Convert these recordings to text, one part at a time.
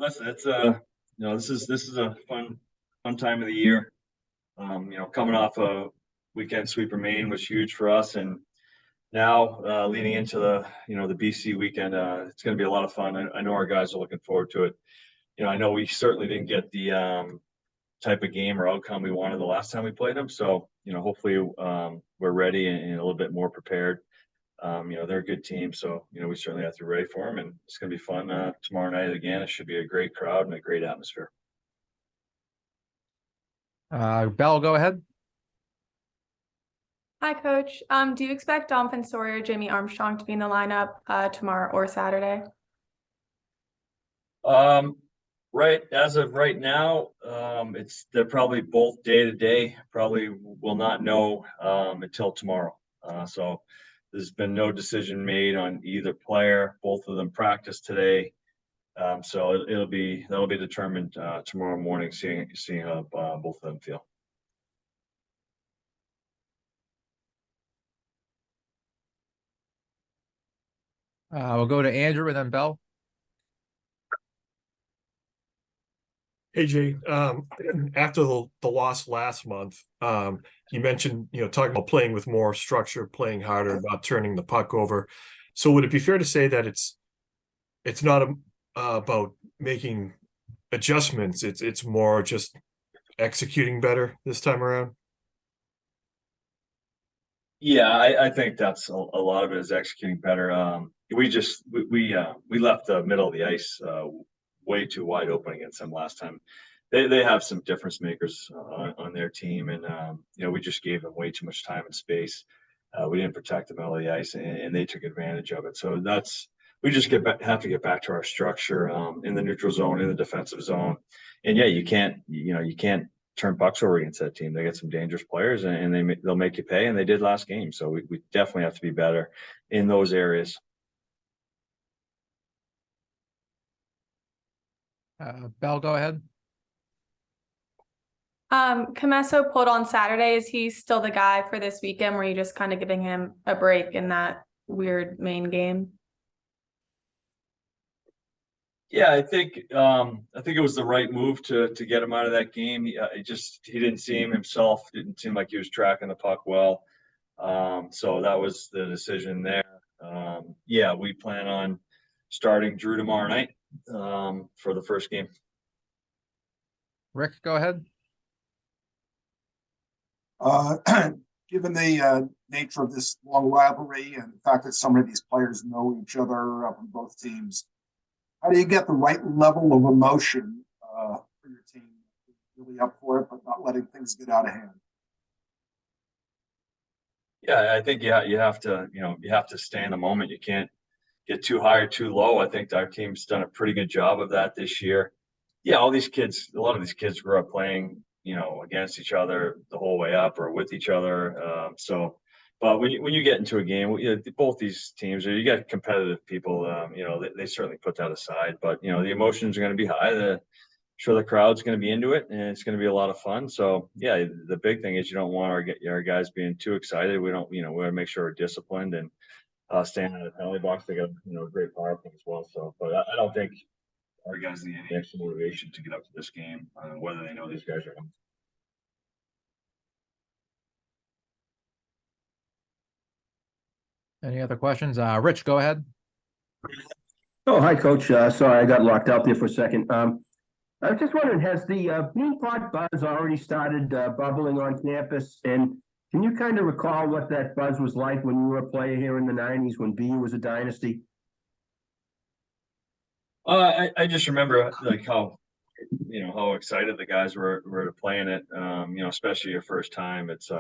listen, it's this is a fun time of the year. Coming off a weekend sweeper Maine was huge for us, and now leading into the BC weekend, it's going to be a lot of fun. I know our guys are looking forward to it. I know we certainly didn't get the type of game or outcome we wanted the last time we played them. So hopefully we're ready and a little bit more prepared. They're a good team, so we certainly have to be ready for them, and it's going to be fun tomorrow night again. It should be a great crowd and a great atmosphere. Bell, go ahead. Hi, Coach. Do you expect Donphan Sawyer, Jamie Armstrong to be in the lineup tomorrow or Saturday? Right as of right now, they're probably both day to day. Probably will not know until tomorrow. So there's been no decision made on either player. Both of them practice today. So that'll be determined tomorrow morning, seeing how both of them feel. We'll go to Andrew and then Bell. Hey Jay, after the loss last month, you mentioned talking about playing with more structure, playing harder, about turning the puck over. So would it be fair to say that it's not about making adjustments? It's more just executing better this time around. Yeah, I think that's a lot of it is executing better. We left the middle of the ice way too wide open against them last time. They have some difference makers on their team, and we just gave them way too much time and space. We didn't protect the middle of the ice, and they took advantage of it. So we just have to get back to our structure in the neutral zone, in the defensive zone, and yeah, you can't turn pucks over against that team. They get some dangerous players, and they'll make you pay, and they did last game. So we definitely have to be better in those areas. Bell, go ahead. Comesso pulled on Saturday. Is he still the guy for this weekend? Were you just kind of giving him a break in that weird Maine game? Yeah, I think it was the right move to get him out of that game. He didn't see him himself. Didn't seem like he was tracking the puck well. So that was the decision there. Yeah, we plan on starting Drew tomorrow night for the first game. Rick, go ahead. Given the nature of this long rivalry and the fact that so many of these players know each other from both teams, how do you get the right level of emotion for your team? Really up for it, but not letting things get out of hand. Yeah, I think you have to stay in the moment. You can't get too high or too low. I think our team's done a pretty good job of that this year. Yeah, a lot of these kids grew up playing, against each other the whole way up or with each other. But when you get into a game, both these teams, you got competitive people. They certainly put that aside. But the emotions are going to be high. Sure, the crowd's going to be into it, and it's going to be a lot of fun. So yeah, the big thing is you don't want our guys being too excited. We want to make sure we're disciplined and staying in the penalty box. They got a great power play as well. So, but I don't think our guys need any extra motivation to get up to this game, whether they know these guys are coming. Any other questions? Rich, go ahead. Oh, hi, Coach. Sorry, I got locked out there for a second. I was just wondering, has the Beanpot buzz already started bubbling on campus? And can you kind of recall what that buzz was like when you were a player here in the 90s when Bean was a dynasty? I just remember like how excited the guys were to play in it. Especially your first time. It's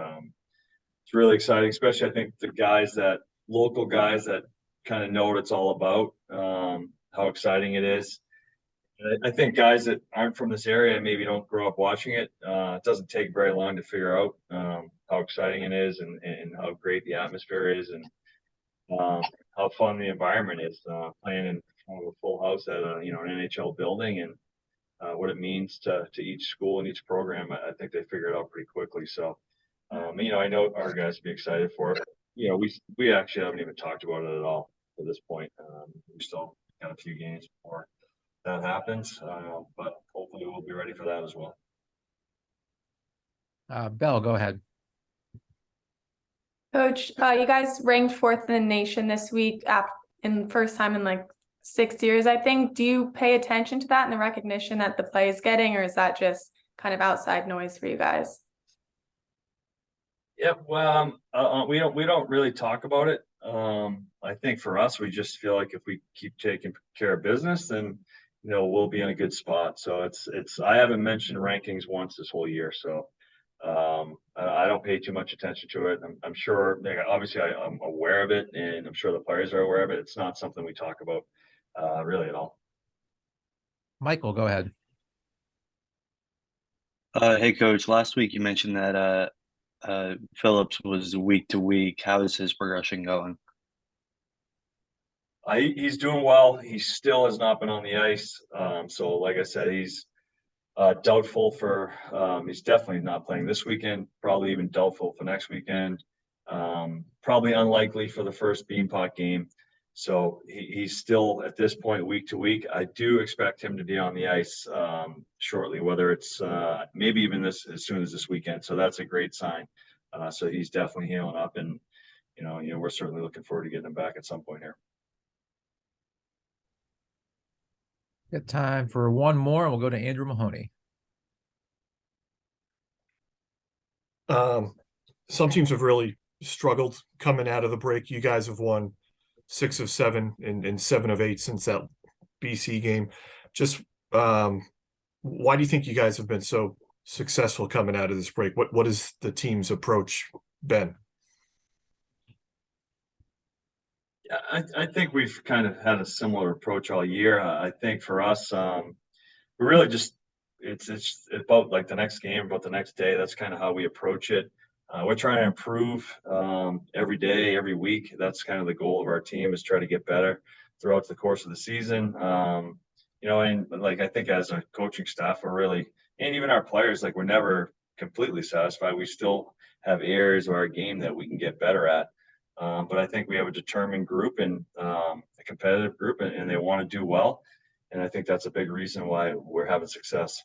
really exciting, especially I think the local guys that kind of know what it's all about, how exciting it is. I think guys that aren't from this area and maybe don't grow up watching it, it doesn't take very long to figure out how exciting it is and how great the atmosphere is and how fun the environment is playing in front of a full house at an NHL building and what it means to each school and each program. I think they figure it out pretty quickly. So, I know our guys will be excited for it. We actually haven't even talked about it at all at this point. We still got a few games before that happens. But hopefully we'll be ready for that as well. Bell, go ahead. Coach, you guys ranked fourth in the nation this week in first time in like 6 years, I think. Do you pay attention to that and the recognition that the play is getting, or is that just kind of outside noise for you guys? Yeah, well, we don't really talk about it. I think for us, we just feel like if we keep taking care of business, then we'll be in a good spot. So I haven't mentioned rankings once this whole year, so I don't pay too much attention to it. I'm sure, obviously, I'm aware of it, and I'm sure the players are aware of it. It's not something we talk about really at all. Michael, go ahead. Hey, Coach. Last week you mentioned that Phillips was week to week. How is his progression going? He's doing well. He still has not been on the ice. So, like I said, he's doubtful for. He's definitely not playing this weekend. Probably even doubtful for next weekend. Probably unlikely for the first Beanpot game. So he's still at this point week to week. I do expect him to be on the ice shortly, whether it's maybe even as soon as this weekend. So that's a great sign. So he's definitely healing up, and we're certainly looking forward to getting him back at some point here. Got time for one more, and we'll go to Andrew Mahoney. Some teams have really struggled coming out of the break. You guys have won 6 of 7 and 7 of 8 since that BC game. Just why do you think you guys have been so successful coming out of this break? What has the team's approach been? Yeah, I think we've kind of had a similar approach all year. I think for us, we really just it's about like the next game, about the next day. That's kind of how we approach it. We're trying to improve every day, every week. That's kind of the goal of our team, is try to get better throughout the course of the season. And like I think as a coaching staff, we're really, and even our players, like we're never completely satisfied. We still have areas of our game that we can get better at. But I think we have a determined group and a competitive group, and they want to do well. And I think that's a big reason why we're having success.